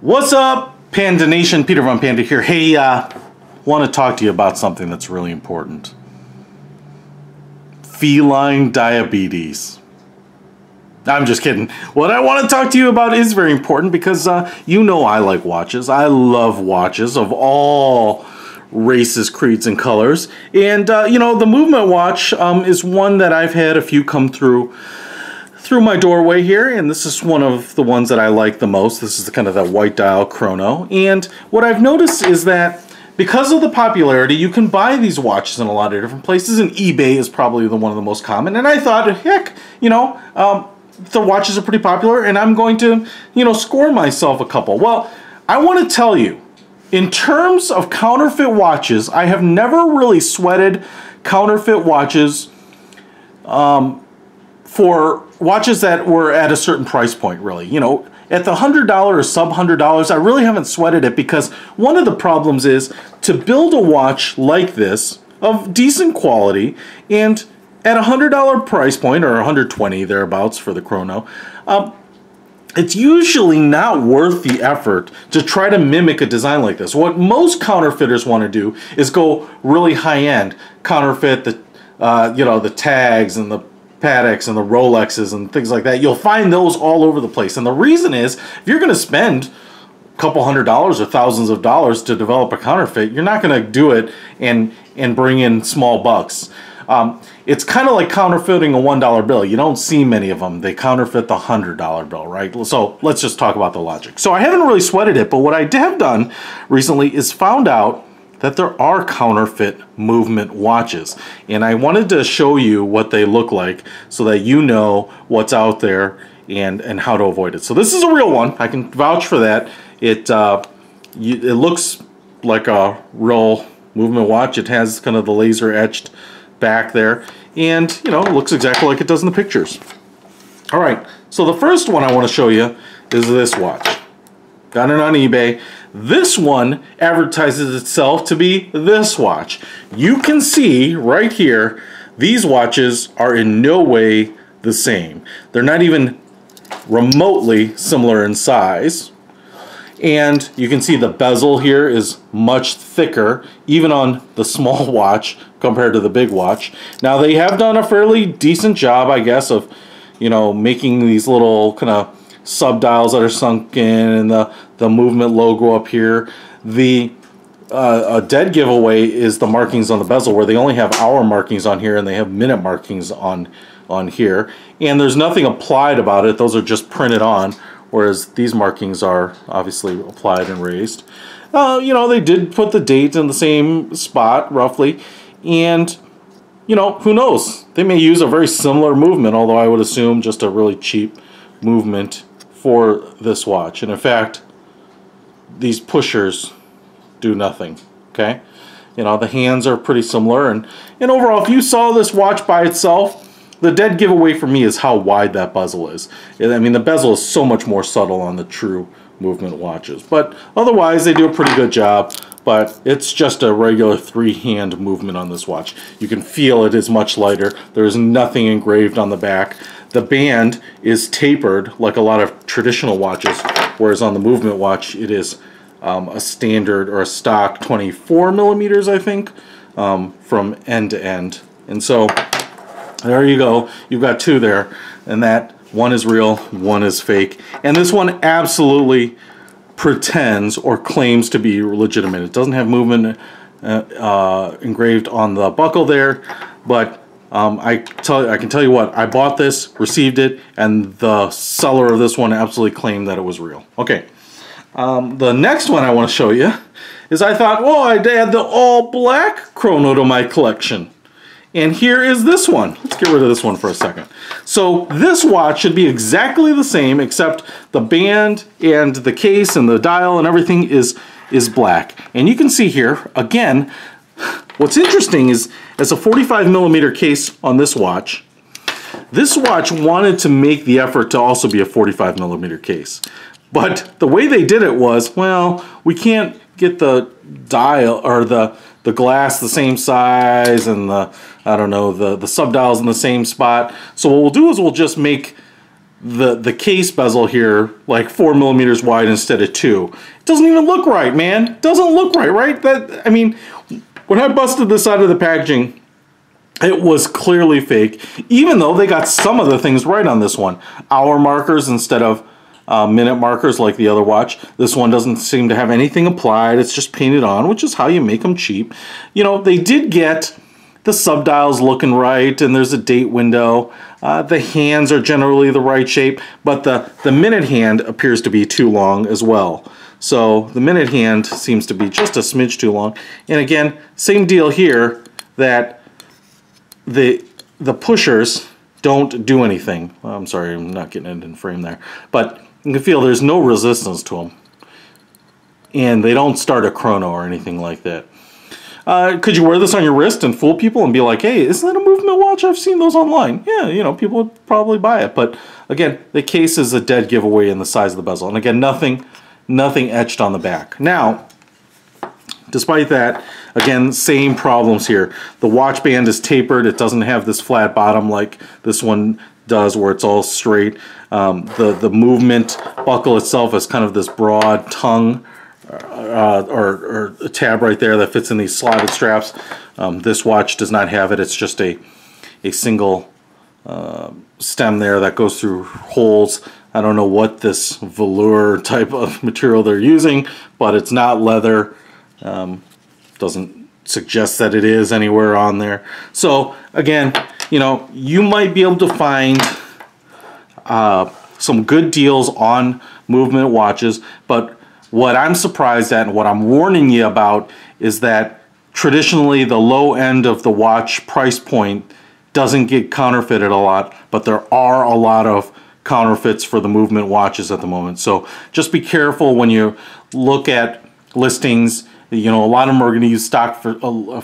What's up, Panda Nation? Peter von Panda here. Hey, want to talk to you about something that's really important. Feline diabetes. I'm just kidding. What I want to talk to you about is very important because you know I like watches. I love watches of all races, creeds, and colors. And, you know, the Movement watch is one that I've had a few come through my doorway here, and this is one of the ones that I like the most. This is kind of the white dial chrono, and what I've noticed is that because of the popularity, you can buy these watches in a lot of different places, and eBay is probably one of the most common. And I thought, heck, you know, the watches are pretty popular, and I'm going to, you know, score myself a couple. Well, I want to tell you, in terms of counterfeit watches, I have never really sweated counterfeit watches for watches that were at a certain price point, really. You know, at the $100 or sub $100, I really haven't sweated it because one of the problems is to build a watch like this of decent quality and at a $100 price point, or $120 thereabouts for the chrono, it's usually not worth the effort to try to mimic a design like this. What most counterfeiters want to do is go really high-end, counterfeit the, you know, the tags and the Pateks and the Rolexes and things like that. You'll find those all over the place. And the reason is, if you're going to spend a couple $100s or thousands of dollars to develop a counterfeit, you're not going to do it and bring in small bucks. It's kind of like counterfeiting a $1 bill. You don't see many of them. They counterfeit the $100 bill, right? So let's just talk about the logic. So I haven't really sweated it, but what I have done recently is found out that there are counterfeit Movement watches. And I wanted to show you what they look like so that you know what's out there and how to avoid it. So this is a real one. I can vouch for that. It looks like a real Movement watch. It has kind of the laser etched back there. And, you know, it looks exactly like it does in the pictures. All right, so the first one I want to show you is this watch. Got it on eBay. This one advertises itself to be this watch. You can see right here, these watches are in no way the same. They're not even remotely similar in size. And you can see the bezel here is much thicker, even on the small watch compared to the big watch. Now they have done a fairly decent job, I guess, of, you know, making these little kind of sub-dials that are sunk in, and the Movement logo up here. The a dead giveaway is the markings on the bezel, where they only have hour markings on here and they have minute markings on here. And there's nothing applied about it. Those are just printed on, whereas these markings are obviously applied and raised. You know, they did put the date in the same spot, roughly. And, you know, who knows? They may use a very similar Movement, although I would assume just a really cheap Movement for this watch. And in fact, these pushers do nothing, okay? You know, the hands are pretty similar, and overall, if you saw this watch by itself, the dead giveaway for me is how wide that bezel is. I mean, the bezel is so much more subtle on the true Movement watches, but otherwise they do a pretty good job. But it's just a regular three-hand Movement on this watch. You can feel it is much lighter. There is nothing engraved on the back. The band is tapered like a lot of traditional watches, whereas on the Movement watch it is a standard or a stock 24 millimeters, I think, from end to end. And so there you go. You've got two there, and that one is real, one is fake. And this one absolutely pretends or claims to be legitimate. It doesn't have Movement engraved on the buckle there, but I can tell you what, I bought this, received it, and the seller of this one absolutely claimed that it was real. Okay, the next one I want to show you is, I thought, well, I'd add the all-black chrono to my collection. And here is this one. Let's get rid of this one for a second. So this watch should be exactly the same, except the band and the case and the dial and everything is black. And you can see here, again, what's interesting is, as a 45 millimeter case on this watch wanted to make the effort to also be a 45 millimeter case. But the way they did it was, well, we can't get the dial or the glass the same size and the, I don't know, the sub dials in the same spot. So what we'll do is we'll just make the case bezel here like 4 millimeters wide instead of 2. It doesn't even look right, man. It doesn't look right, right? That, I mean, when I busted this out of the packaging, it was clearly fake, even though they got some of the things right on this one. Hour markers instead of minute markers like the other watch. This one doesn't seem to have anything applied. It's just painted on, which is how you make them cheap. You know, they did get the subdials looking right, and there's a date window. The hands are generally the right shape, but the minute hand appears to be too long as well. So the minute hand seems to be just a smidge too long. And again, same deal here, that the pushers don't do anything. Well, I'm sorry, I'm not getting it in frame there. But you can feel there's no resistance to them. And they don't start a chrono or anything like that. Could you wear this on your wrist and fool people and be like, hey, isn't that a movement watch? I've seen those online. Yeah, you know, people would probably buy it. But again, the case is a dead giveaway in the size of the bezel. And again, nothing etched on the back. Now, despite that, again, same problems here. The watch band is tapered. It doesn't have this flat bottom like this one does where it's all straight. The movement buckle itself is kind of this broad tongue or a tab right there that fits in these slotted straps. This watch does not have it. It's just a single stem there that goes through holes. I don't know what this velour type of material they're using, but it's not leather. Doesn't suggest that it is anywhere on there. So again, you know, you might be able to find some good deals on movement watches, but what I'm surprised at and what I'm warning you about is that traditionally the low end of the watch price point doesn't get counterfeited a lot, but there are a lot of counterfeits for the movement watches at the moment. So just be careful when you look at listings. You know, a lot of them are going to use stock for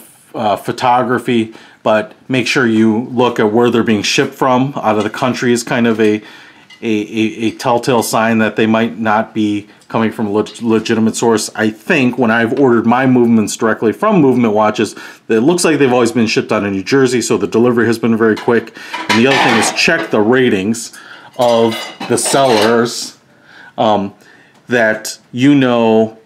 photography, but make sure you look at where they're being shipped from. Out of the country is kind of a telltale sign that they might not be coming from a legitimate source. I think when I've ordered my movements directly from Movement Watches, it looks like they've always been shipped out of New Jersey, so the delivery has been very quick. And the other thing is check the ratings of the sellers, that you know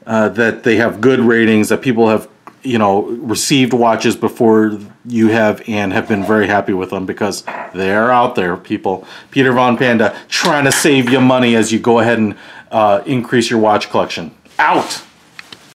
that they have good ratings, that people have, you know, received watches before you have and have been very happy with them, because they're out there, people. Peter Von Panda trying to save you money as you go ahead and increase your watch collection. Out!